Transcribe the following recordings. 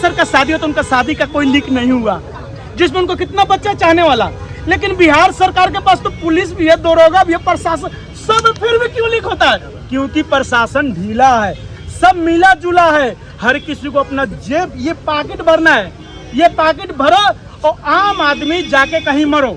Sir का शादी हो तो उनका शादी का कोई लीक नहीं हुआ, जिसमें उनको कितना बच्चा चाहने वाला। लेकिन बिहार सरकार के पास तो पुलिस भी है, दरोगा भी है, प्रशासन सब, फिर भी क्यों लीक होता है? क्योंकि प्रशासन ढीला है, सब मिला जुला है, हर किसी को अपना जेब ये पॉकेट भरना है, ये पॉकेट भरो और आम आदमी जाके कहीं मरो,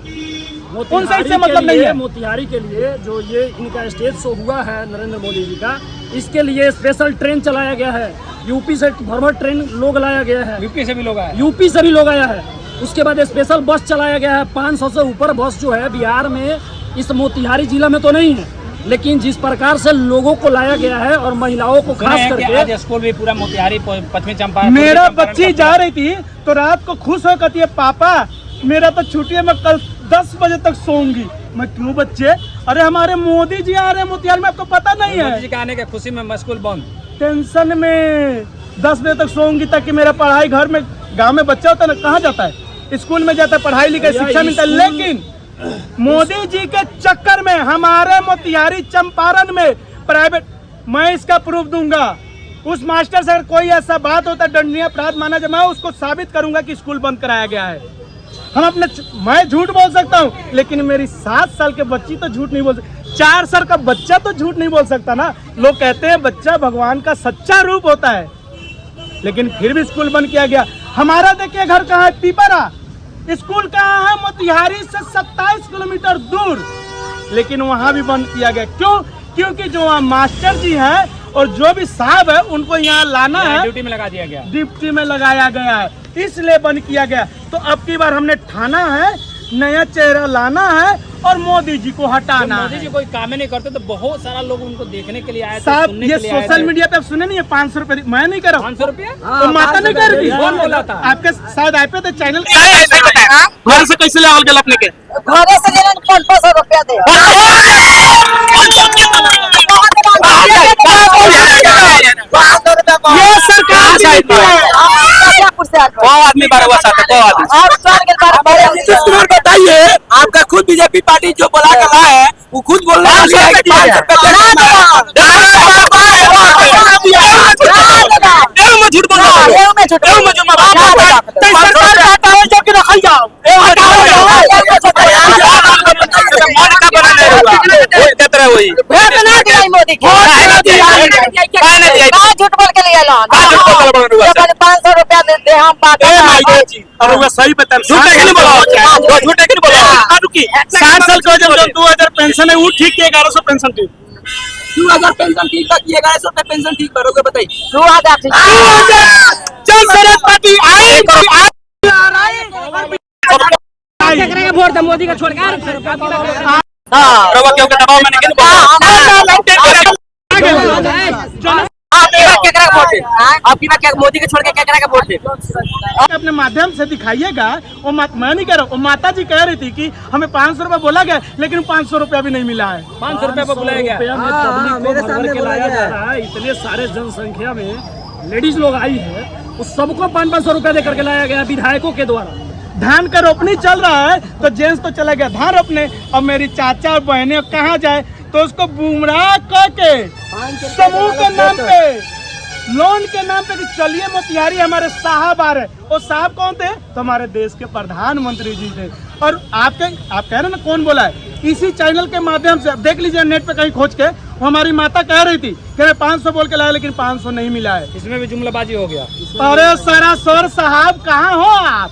उनसे इससे मतलब नहीं है। मोतिहारी के लिए जो ये इनका स्टेज शो हुआ है नरेंद्र मोदी जी का, इसके लिए स्पेशल ट्रेन चलाया गया है, यूपी से भर ट्रेन लोग लाया गया है, यूपी से भी लोग आए, यूपी से भी लोग आया है। उसके बाद स्पेशल बस चलाया गया है, 500 से ऊपर बस जो है बिहार में, इस मोतिहारी जिला में तो नहीं है, लेकिन जिस प्रकार से लोगों को लाया गया है और महिलाओं को खास करके, आज स्कूल भी पूरा मोतिहारी पश्चिमी चंपारण, मेरा बच्ची जा रही थी तो रात को खुश हो कहती है पापा मेरा तो छुट्टी है, मैं कल 10 बजे तक सोऊंगी। मैं क्यों बच्चे? अरे हमारे मोदी जी आ रहे हैं मोतिहारी में, आपको पता नहीं है? मोदी जी के आने के खुशी में स्कूल बंद, टेंशन में 10 बजे तक सोऊंगी ताकि मेरा पढ़ाई, घर में गांव में बच्चा होता है ना, कहाँ जाता है? स्कूल में जाता है, पढ़ाई लिखाई शिक्षा मिलता है। लेकिन मोदी जी के चक्कर में हमारे मोतिहारी चंपारण में प्राइवेट, मैं इसका प्रूफ दूंगा, उस मास्टर से अगर कोई ऐसा बात होता है दंडनीय अपराध माना जाए, मैं उसको साबित करूंगा कि स्कूल बंद कराया गया है। हम अपने, मैं झूठ बोल सकता हूँ लेकिन मेरी 7 साल के बच्ची तो झूठ नहीं बोल सकती, 4 साल का बच्चा तो झूठ नहीं बोल सकता ना। लोग कहते हैं बच्चा भगवान का सच्चा रूप होता है, लेकिन फिर भी स्कूल बंद किया गया। हमारा देखिए घर कहाँ है, पीपरा, स्कूल कहाँ है? मोतिहारी से 27 किलोमीटर दूर, लेकिन वहाँ भी बंद किया गया। क्यों? क्योंकि जो वहाँ मास्टर जी हैं और जो भी साहब है उनको यहाँ लाना है, ड्यूटी में लगा दिया गया, ड्यूटी में लगाया गया है, इसलिए बंद किया गया। तो अब की बार हमने ठाना है, नया चेहरा लाना है और मोदी जी को हटाना है। मोदी जी कोई काम नहीं करते तो बहुत सारा लोग उनको देखने के लिए आए थे, साहब ये सोशल मीडिया पे आप सुने नहीं है 500 रुपए, मैं नहीं कर रहा हूँ, 500 रुपया तो माता नहीं कर रही, कौन बोला था? आपके शायद आप पे चैनल घर से कैसे ले गल अपने के? घरे से लेना 500 रुपया दे। ये सरकार चाहती है। कौ आदमी बारह हुआ साथ, कौ आदमी बताइए, आपका खुद बीजेपी पार्टी जो बोला कर है वो खुद बोल रहा है झूठ बोल रहा झूठ बोल के लिए 500 रुपया दे हम सही बता, झूठ 7 साल का जब 2000 पेंशन है वो ठीक है, 1100 पेंशन थी, 2000 पेंशन ठीक था, 1100 रुपए पेंशन ठीक करोगे बताइए? 2000 पार्टी वोट दे मोदी का छोड़ के आपकी बात क्या, मोदी के छोड़ के क्या करेगा वोट दे? अपने माध्यम से दिखाइएगा। वो मैं नहीं कह रहा हूँ, माता जी कह रही थी कि हमें 500 रुपया बोला गया, लेकिन 500 रुपया भी नहीं मिला है। 500 रुपया पर बुलाया गया, मेरे सामने बुलाया जा रहा है। इतने सारे जनसंख्या में लेडीज लोग आई है, उस सबको 500 रुपया दे करके लाया गया विधायकों के द्वारा। धान का रोपनी चल रहा है तो जेंट्स तो चला गया धान रोपने, अब मेरी चाचा और बहनें कहाँ जाए, तो उसको गुमराह करके समूह के नाम पे, लोन के नाम पे कि चलिए मोतिहारी हमारे साहब आ रहे। वो साहब कौन थे? तो हमारे देश के प्रधानमंत्री जी थे। और आप कह रहे ना कौन बोला है, इसी चैनल के माध्यम से देख लीजिए, नेट पे कहीं खोज के, वो हमारी माता कह रही थी कि 500 बोल के लाया लेकिन 500 नहीं मिला है। इसमें भी जुमलाबाजी हो गया। अरे सरासर साहब कहाँ हो आप?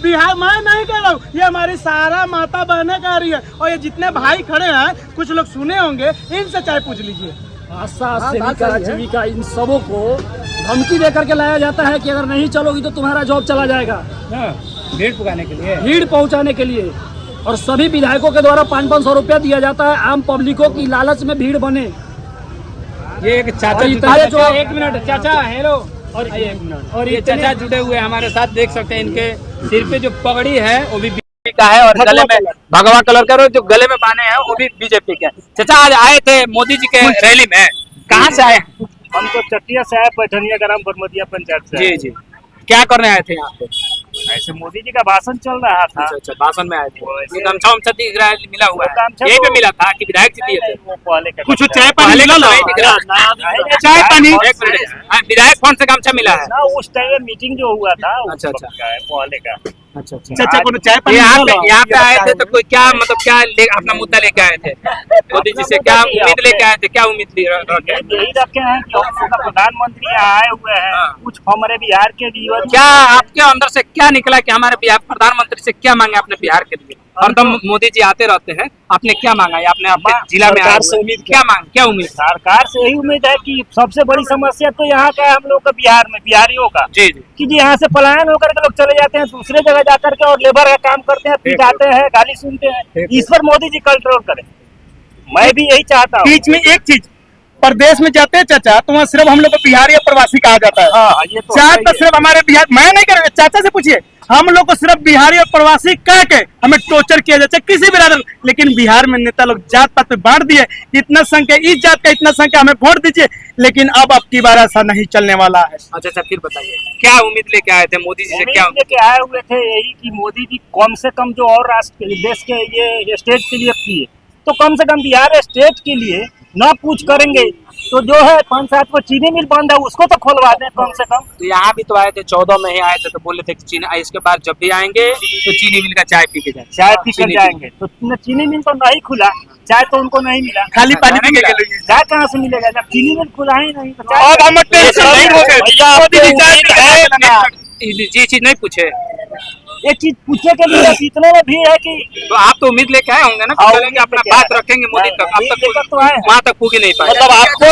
बिहार मैं नहीं कह रहा हूँ, ये हमारी सारा माता बहनें कह रही है, और ये जितने भाई खड़े हैं कुछ लोग सुने होंगे, इनसे चाहे पूछ लीजिए। आशा सेविका जीविका इन सबों को धमकी दे करके लाया जाता है कि अगर नहीं चलोगी तो तुम्हारा जॉब चला जाएगा, भीड़ पुकाने के लिए, भीड़ पहुंचाने के लिए। और सभी विधायकों के द्वारा 500 रुपया दिया जाता है आम पब्लिकों की लालच में भीड़ बने। ये एक चाचा जो 1 मिनट चाचा हेलो, और ये चाचा जुड़े हुए हमारे साथ, देख सकते हैं इनके सिर पे जो पगड़ी है वो भी बीजेपी का है, और गले में भगवा कलर का जो गले में बांधे हैं वो भी बीजेपी के। चाचा आज आए थे मोदी जी के रैली में, कहाँ से आए? हम तो चटिया से आए, पैठनिया ग्राम बरमदिया पंचायत से। जी जी, क्या करने आए थे यहाँ पे? ऐसे मोदी जी का भाषण चल रहा था। अच्छा, भाषण में आए थे। ये गमछा उमछा दिख रहा है, मिला हुआ है, यही पे मिला था कि विधायक जी दिए थे? वो पहले का कुछ चाय पानी मिला ना? चाय पानी विधायक फंड से गमछा मिला है। ना, उस टाइम मीटिंग जो हुआ था अच्छा, उस वक्त का है, पहले का। अच्छा चाचा को चाय पानी यहाँ पे आए थे तो कोई क्या मतलब क्या अपना मुद्दा लेके आए थे? मोदी जी से क्या उम्मीद लेके आए थे? क्या उम्मीद यही रखे हैं कि हम लोग का प्रधानमंत्री आए हुए हैं, कुछ हमारे बिहार के लिए। क्या आपके अंदर से क्या निकला कि हमारे बिहार प्रधानमंत्री से क्या मांगे अपने बिहार के लिए? हरदम मोदी जी आते रहते हैं, आपने क्या मांगा? आपने अपने जिला में सरकार से उम्मीद क्या मांग, क्या उम्मीद? सरकार से यही उम्मीद है कि सबसे बड़ी समस्या तो यहाँ का है हम लोग का बिहार में, बिहारियों का, जी कि जी यहाँ से पलायन होकर के लोग चले जाते हैं दूसरे जगह जाकर के और लेबर का काम करते हैं, पिटाते हैं, गाली सुनते हैं। इस पर मोदी जी कंट्रोल करें, मैं भी यही चाहता हूँ। बीच में एक चीज, प्रदेश में जाते हैं चाचा तो वहाँ सिर्फ हम लोग को बिहारी या प्रवासी कहा जाता है। हाँ, ये तो चाहे है तो ही सिर्फ हमारे बिहार, मैं नहीं कर रहा, चाचा से पूछिए, हम लोग को सिर्फ बिहारी और प्रवासी कह के हमें टॉर्चर किया जाता है किसी भी राजन। लेकिन बिहार में नेता लोग जात पात पे बांट दिए, इतना संख्या इस जात का, इतना संख्या हमें वोट दीजिए। लेकिन अब की बार ऐसा नहीं चलने वाला है। अच्छा, फिर बताइए क्या उम्मीद लेके आए थे मोदी जी से? क्या उम्मीद लेके आए हुए थे यही कि मोदी जी कम से कम जो और राष्ट्र देश के ये स्टेट के लिए किए, तो कम से कम बिहार स्टेट के लिए न कुछ करेंगे तो जो है 5-7 को चीनी मिल बंद है उसको तो खोलवा दें कम से कम। तो यहाँ भी तो आए थे, 14 में ही आए थे, तो बोले थे कि चीनी, इसके बाद जब भी आएंगे तो चीनी मिल का चाय पी के जाएंगे, चाय पी कर जाएंगे। तो चीनी मिल तो नहीं खुला, चाय तो उनको नहीं मिला, खाली पानी पी के गए। चाय कहाँ से मिलेगा जब चीनी मिल खुला ही नहीं? तो अब हम जी चीज नहीं पूछे, एक चीज पूछने के लिए इतने में भीड़ है कि तो आप तो उम्मीद लेके आए होंगे ना, हाँ, चलेंगे अपना बात रखेंगे मोदी तक, अब तक तो आए वहाँ तक पूछ नहीं पाए। मतलब आपको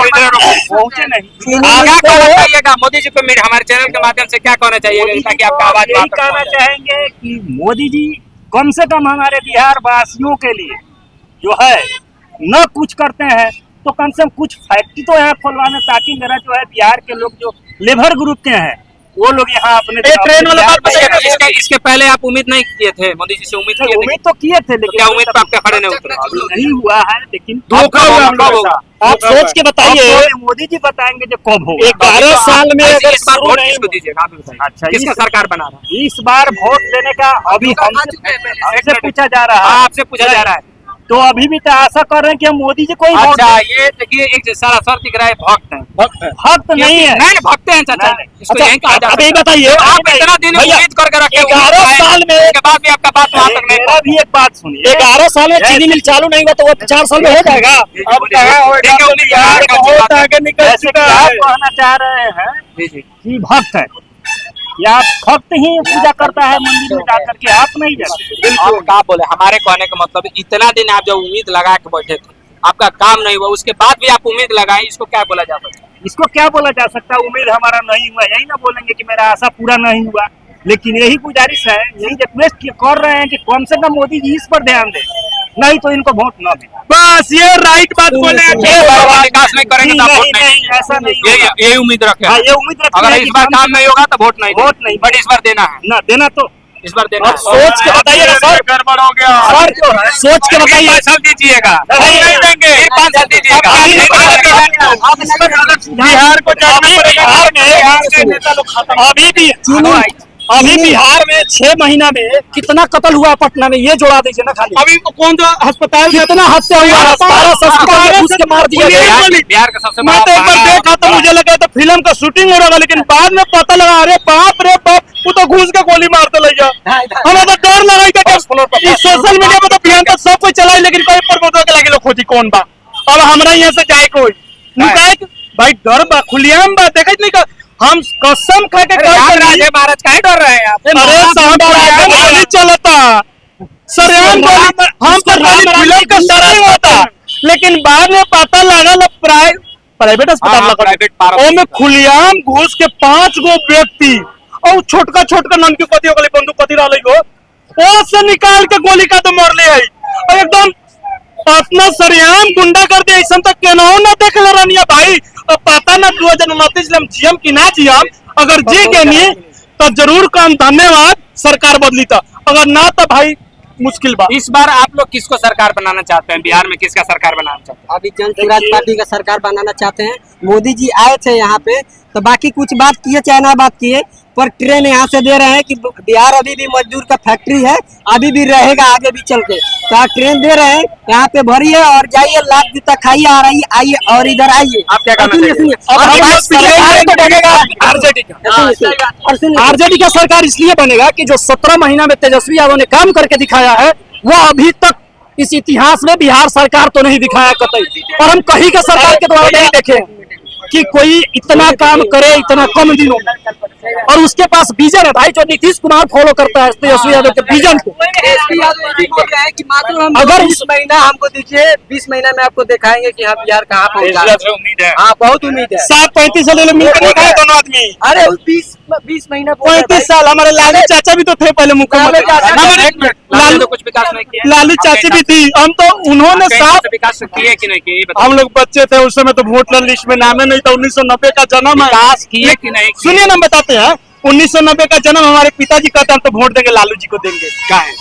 इधर पहुंचे नहीं। क्या कहना चाहिएगा मोदी जी को? हमारे चैनल के माध्यम से क्या कहना चाहिएगा ताकि आपका आवाज यही कहना चाहेंगे कि मोदी जी कम से कम हमारे बिहार वासियों के लिए जो है न कुछ करते हैं तो कम से कम कुछ फैक्ट्री तो यहाँ खुलवाना, ताकि मेरा जो है बिहार के लोग जो लेबर ग्रुप के हैं वो लोग यहाँ अपने ट्रेन वाला बात बताइए। इसके पहले आप उम्मीद नहीं किए थे मोदी जी से? उम्मीद किए थे? उम्मीद तो किए थे लेकिन क्या उम्मीद पे आपके खड़े नहीं उतरे? नहीं हुआ है, लेकिन धोखा हुआ हम लोगों का। आप सोच के बताइए, मोदी जी बताएंगे जो कब होगा। 11 साल में अगर इस बार वोट किसको दीजिएगा? आप बताइए। अच्छा, किसका सरकार बना रहा है इस बार वोट देने का अभी हमसे पूछा जा रहा है, आपसे पूछा जा रहा है, तो अभी भी तो आशा कर रहे हैं कि हम मोदी जी को ही वोट अच्छा दें। ये देखिए एक सारा सर दिख रहा है, भक्त है, भक्त नहीं है, नहीं भक्त हैं चाचा, इसको यहीं कहा जाता है। अभी बताइए, आप इतना दिन उम्मीद करके रखे, 11 साल में उसके बाद भी आपका बात वहाँ तक नहीं मेरा भी एक बात सुनिए, 11 साल में चीनी मिल चालू नहीं हुआ तो वो 4 साल में हो जाएगा। अब कहाँ होगा, बहुत आगे निकल जैसे कि चुका आप है। कहना चाह रहे हैं जी जी कि भक्त है या भक्त ही पूजा करता है मंदिर में जाकर के, आप नहीं जाते। आप क्या बोले? हमारे कहने का मतलब इतना दिन आप जब उम्मीद लगा के बैठे थे, आपका काम नहीं हुआ, उसके बाद भी आप उम्मीद लगाए, इसको क्या बोला जा सकता है? इसको क्या बोला जा सकता है? उम्मीद हमारा नहीं हुआ, यही ना बोलेंगे कि मेरा आशा पूरा नहीं हुआ। लेकिन यही गुजारिश है, यही रिक्वेस्ट कर रहे हैं कि कम से कम मोदी जी इस पर ध्यान दें, नहीं तो इनको वोट न दें। बस ये राइट बात बोले। विकास नहीं करेंगे तो वोट नहीं, ऐसा नहीं होगा। ये उम्मीद रखे। हाँ, ये उम्मीद रखते अगर हैं इस कि बार कम काम से नहीं होगा तो वोट नहीं, वोट नहीं, बट इस बार देना है, ना देना तो इस बार देना अब है। सोच के बताइए ना सर, गड़बड़ हो गया। सर जो है सोच के बताइए। 5 साल दीजिएगा, नहीं देंगे, 5 साल दीजिएगा। बिहार को जाना पड़ेगा। अभी बिहार में 6 महीना में कितना कत्ल हुआ पटना में, ये जोड़ा दीजिए ना खाली। अभी कौन जो अस्पताल कितना हत्या हुआ, 12 में घुस के मार दिया गया। बिहार का सबसे मैं तो एक बार देखा तो मुझे लगा तो फिल्म का शूटिंग हो रहा था, लेकिन बाद में पता लगा अरे बाप रे बाप, वो तो घुस के गोली मारते लग गया। हमें तो डर लगा कि सोशल मीडिया में तो अभियान तो सब कोई चलाई, लेकिन कोई प्रबोधक के लगे खोजी कौन बा। अब हमरा यहाँ से जाए कोई नुकाए भाई, डर बा, खुलियाम बा, देखा नहीं का हम कसम खा के महाराज का डर रहे हैं आप? अरे साहब गोली चलता सरेआम गोली, हम तो फिल्म का शूटिंग होता, लेकिन बाद में पता लगा प्राइवेट अस्पताल में खुलियाम घुस के 5 गो व्यक्ति और छोटका छोटका ननकी कथी हो गई, बंदूक कथी रहा गो वो से निकाल के गोली का तो मर ले आई, और एकदम अपना सरेआम गुंडा कर दिया। ऐसा तक केनाऊ ना देख ले रनिया भाई, अब पता ना 2029 में हम जीएम की ना जीएम, अगर जी के नहीं तो जरूर काम, धन्यवाद सरकार बदली था, अगर ना तो भाई मुश्किल बात। इस बार आप लोग किसको सरकार बनाना चाहते हैं? बिहार में किसका सरकार बनाना चाहते हैं? अभी जनता राज पार्टी का सरकार बनाना चाहते हैं। मोदी जी आए थे यहाँ पे तो बाकी कुछ बात किए चाहे ना बात किए, पर ट्रेन यहाँ से दे रहे हैं कि बिहार अभी भी मजदूर का फैक्ट्री है, अभी भी रहेगा आगे भी चल के। तो आप ट्रेन दे रहे हैं, यहाँ पे भरिए और जाइए, लाख जूता खाइए, आ रही आइए और इधर आइए। आप क्या करना चाहिए? आरजेडी का सरकार इसलिए बनेगा कि जो 17 महीना में तेजस्वी यादव ने काम करके दिखाया है वो अभी तक इस इतिहास में बिहार सरकार तो नहीं दिखाया कतई, और हम कहीं के सरकार के द्वारा नहीं देखे कि कोई इतना काम करे इतना कम दिनों में। और उसके पास विजन है भाई, जो नीतीश कुमार फॉलो करता है तेजस्वी यादव के विजन को। बोल रहे हैं कि मात्र हम अगर 20 महीना हमको दीजिए, 20 महीना में आपको दिखाएंगे कि हम बिहार कहाँ पहुँचा। उम्मीद है। हाँ, बहुत उम्मीद है। 35 साल मिलकर नहीं खाए दोनों आदमी। अरे 20 महीना 35 साल हमारे लालू चाचा भी तो थे पहले मुख्यमंत्री। लालू कुछ विकास नहीं किया। लालू चाची भी थी, हम तो उन्होंने साफ विकास किए कि नहीं किए? हम लोग बच्चे थे उस समय तो वोटर लिस्ट में नामे नहीं था। 1990 का जन्म है। विकास किए कि नहीं? सुनिए ना, बताते हैं। 1990 का जन्म, हमारे पिताजी कहते हम तो वोट देंगे लालू जी को देंगे। क्या है?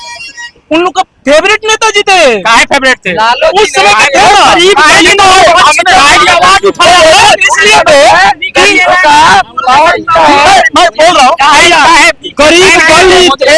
उन लोग का फेवरेट नेताजी थे। काहे फेवरेट थे? उस समय के थे ना। गरीब इसलिए तो मैं बोल रहा हूँ गरीब दलित थे।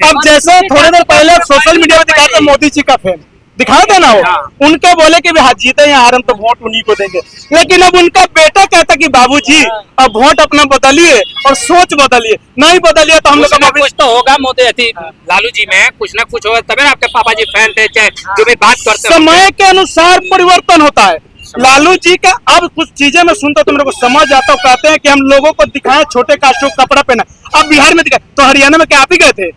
अब जैसे थोड़ी देर पहले सोशल मीडिया में दिखा था मोदी जी का फैन दिखा दे ना, वो उनके बोले कि हाँ जीते हैं हार हम तो वोट उन्हीं को देंगे। लेकिन अब उनका बेटा कहता कि बाबूजी अब वोट अपना बदलिए और सोच बदलिए, नहीं बदलिए तो हम लोग का कुछ तो होगा मोदी लालू जी में, कुछ ना कुछ होगा तभी ना आपके पापा जी फैन थे, चाहे जो भी बात करते। समय के अनुसार परिवर्तन होता है। लालू जी का अब कुछ चीजें मैं सुनता तो मेरे को समझ आता हूँ। कहते हैं कि हम लोगों को दिखाएं छोटे कास्टों का कपड़ा पहना, अब बिहार में दिखाए तो हरियाणा में क्या आप ही गए थे?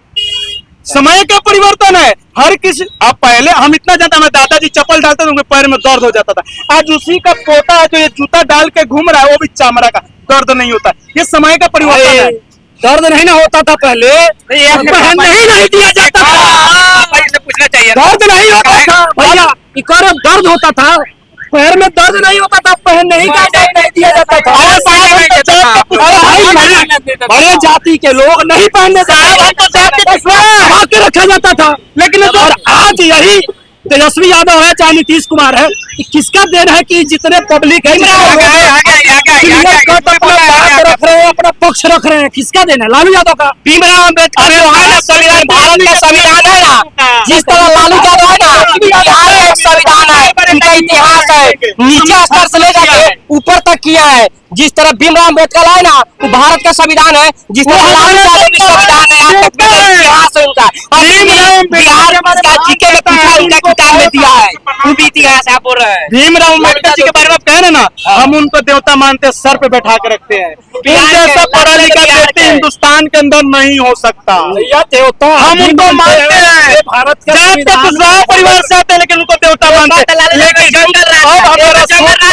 समय का परिवर्तन है हर किसी। अब पहले हम इतना जानते, हमारे दादाजी चप्पल डालते थे उनके पैर में दर्द हो जाता था। आज उसी का पोता है जो ये जूता डाल के घूम रहा है, वो भी चामड़ा का, दर्द नहीं होता। ये समय का परिवर्तन है। दर्द नहीं ना होता था पहले, नहीं दिया जाता था, पूछना चाहिए। दर्द नहीं होता था भैया, दर्द होता था, पैर में दर्द नहीं होता था, पहन नहीं दिया जाता था। बड़े जाति के लोग नहीं पहनने के रखा जाता था। लेकिन और आज यही तेजस्वी यादव है चाहे नीतीश कुमार है, किसका देन है कि जितने पब्लिक है रख रहे हैं, अपना पक्ष रख रहे हैं, किसका देन है? लालू यादव का। भीमराव अम्बेडकर संविधान, भारत का संविधान है ना, जिस तरह लालू यादव है ना, बिहार का संविधान है, उनका इतिहास है, नीचे स्तर से लेकर ऊपर तक किया है। जिस तरह भीमराव अम्बेडकर है ना, वो भारत का संविधान है, जिस तरह लालू यादव भी संविधान है, इतिहास है उनका। और बिहार का जीके में पूछा उनका किताब में दिया है, वो भी इतिहास आप बोल रहे हैं। भीमराव अम्बेडकर जी के बारे में आप कह रहे ना, हम उनको देवता मानते हैं, सर पे बैठा के रखते हैं। जैसा पढ़ा लिखा व्यक्ति हिंदुस्तान के अंदर नहीं हो सकता। देवता हम उनको मानते हैं, भारत के दूसरा परिवार से आते हैं लेकिन उनको देवता मानते हैं। लेकिन अब हमारा सोच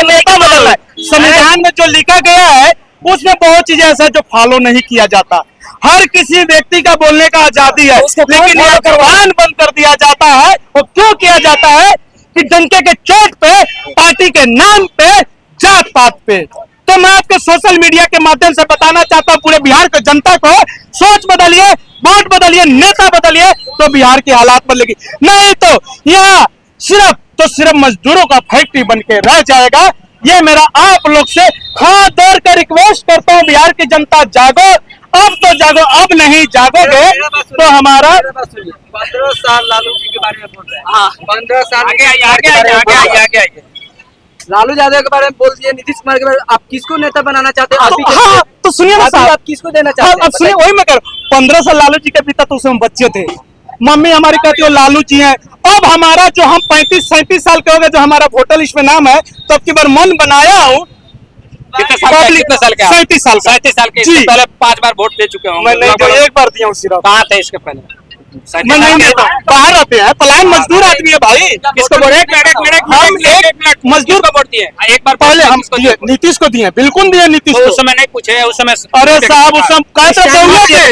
नेता बदल रहा है। संविधान में जो लिखा गया है उसमें बहुत चीजें ऐसा जो फॉलो नहीं किया जाता। हर किसी व्यक्ति का बोलने का आजादी है, लेकिन यह जबान बंद कर दिया जाता है। वो क्यों किया जाता है? कि डंके के चोट पे, पार्टी के नाम पे, जात पात पे। तो मैं आपके सोशल मीडिया के माध्यम से बताना चाहता हूँ पूरे बिहार की जनता को, सोच बदलिए, वोट बदलिए, नेता बदलिए तो बिहार की हालात बदलेगी। नहीं तो यहाँ सिर्फ मजदूरों का फैक्ट्री बन के रह जाएगा। ये मेरा आप लोग से हाथ जोड़ कर रिक्वेस्ट करता हूँ, बिहार की जनता जागो, अब तो जागो। अब नहीं जागोगे तो हमारा 15 साल लालू जी के बारे में बोल रहे हैं। 15 साल आगे लालू यादव के बारे में बोल दिए, नीतीश कुमार के बारे में। आप किसको नेता बनाना चाहते हैं? हाँ, तो सुनिए ना साहब, आप किसको देना चाहते हैं? अब सुनिए, वही मैं कह रहा हूँ। 15 साल लालू जी के पिता तो उस समय बच्चे थे। मम्मी हमारी कहती है लालू जी हैं। अब हमारा जो हम 35-37 साल के हो गए, जो हमारा वोटर लिस्ट में नाम है, तो अब की बार मन बनाया हूँ। कितने साल का? 37 साल का। 37 साल के। जी। पहले 5 बार वोट दे चुके हूँ। मैं नहीं, जो एक बार दिया हूँ सिर्फ। कहाँ थे इसके पहले? मैं नहीं देता, बाहर रहते हैं, पलायन मजदूर आदमी है भाई। किसको वोट? एक मिनट मजदूर को वोट दिए? एक बार पहले हम दिए, नीतीश को दिए, बिल्कुल दिए नीतीश तो को। उस समय नहीं पूछे, उस समय अरे साहब उस समय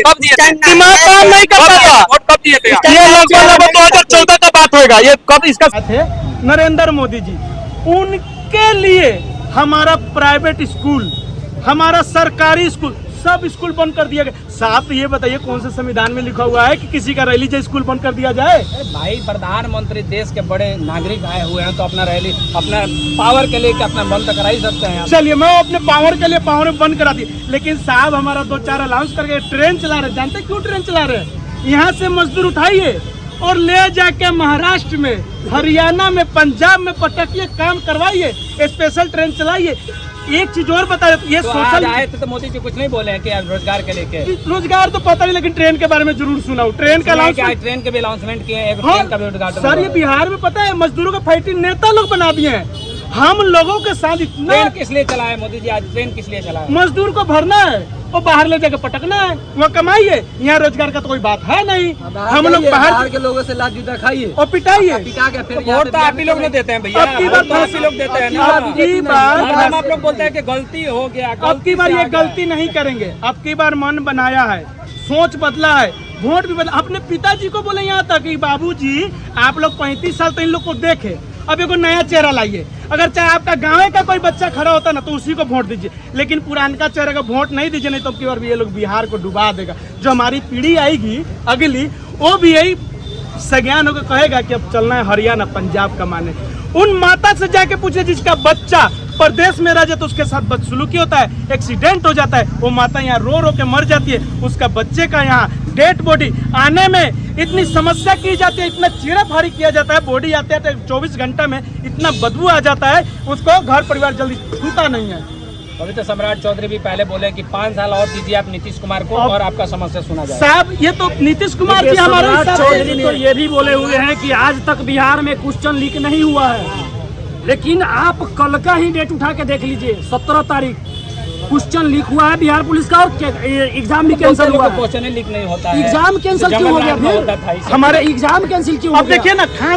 कब दिए थे? दिमाग काम नहीं करता था। वोट कब दिए थे? ये लगभग 2014 का बात होगा। ये कब इसका थे? नरेंद्र मोदी जी, उनके लिए हमारा प्राइवेट स्कूल, हमारा सरकारी स्कूल सब स्कूल बंद कर दिया गया। साहब ये बताइए कौन से संविधान में लिखा हुआ है कि किसी का रैली जो स्कूल बंद कर दिया जाए? भाई प्रधानमंत्री देश के बड़े नागरिक आए हुए हैं तो अपना रैली अपना पावर के लिए अपना बंद करा ही सकते हैं। चलिए मैं अपने पावर के लिए पावर में बंद करा दी, लेकिन साहब हमारा 2-4 अलाउंस करके ट्रेन चला रहे, जानते क्यों ट्रेन चला रहे हैं? यहाँ से मजदूर उठाइए और ले जाके महाराष्ट्र में, हरियाणा में, पंजाब में पटकिए, काम करवाइए, स्पेशल ट्रेन चलाइए। एक चीज और बता रहे, ये तो सोशल आए थे तो मोदी जी कुछ नहीं बोले हैं कि रोजगार के लेके? रोजगार तो पता नहीं, लेकिन ट्रेन के बारे में जरूर सुना हूँ। ट्रेन का ट्रेन के भी अनाउंसमेंट किए हैं, हाँ, ट्रेन का भी उद्घाटन। सर ये बिहार में पता है मजदूरों को फैक्ट्री नेता लोग बना दिए हैं। हम लोगों के साथ इतना ट्रेन किस लिए चला है मोदी जी? आज ट्रेन किस लिए चला है? मजदूर को भरना है और बाहर ले जाकर पटकना है, वहाँ कमाइए। यहाँ रोजगार का तो कोई बात है नहीं। हम लोग बाहर के लोगों से लाख जूता खाइए और पिटाइए। वोट तो आप ही लोग ने देते हैं भैया, अब की बार तो आप ही लोग देते हैं ना। अब की बार आप लोग बोलते हैं कि गलती हो गया, अब की बार ये गलती नहीं करेंगे। अब की बार मन बनाया है, सोच बदला है, वोट भी बदला। अपने पिताजी को बोले यहाँ तक कि बाबूजी आप लोग 35 साल तो इन लोग को देखे, अब एगो नया चेहरा लाइए। अगर चाहे आपका गाँव का कोई बच्चा खड़ा होता ना तो उसी को वोट दीजिए, लेकिन पुरानका चेहरे को वोट नहीं दीजिए, नहीं तो अब की बार भी ये लोग बिहार को डुबा देगा। जो हमारी पीढ़ी आएगी अगली, वो भी यही संज्ञान होकर कहेगा कि अब चलना है हरियाणा पंजाब कमाने। उन माता से जाके पूछे जिसका बच्चा प्रदेश में रह जाए तो उसके साथ बदसलूकी होता है, एक्सीडेंट हो जाता है, वो माता यहाँ रो रो के मर जाती है, उसका बच्चे का यहाँ डेड बॉडी आने में इतनी समस्या की जाती है, इतना चीरा-फाड़ी किया जाता है, बॉडी आते आते 24 घंटा में इतना बदबू आ जाता है, उसको घर परिवार जल्दी छूता नहीं है। अभी तो सम्राट चौधरी भी पहले बोले कि 5 साल और दीजिए आप नीतीश कुमार को और आपका समस्या सुना जाए। साहब ये तो नीतीश कुमार जी हमारे सम्राट चौधरी तो ये भी बोले हुए हैं कि आज तक बिहार में क्वेश्चन लीक नहीं हुआ है, लेकिन आप कल का ही डेट उठा के देख लीजिए, 17 तारीख क्वेश्चन लीक हुआ है बिहार पुलिस का और एग्जाम भी कैंसिल हुआ है। क्वेश्चन लीक नहीं होता है, एग्जाम कैंसिल क्यों हो गया? फिर हमारे एग्जाम कैंसिल क्यों हो गया? अब देखिए ना खान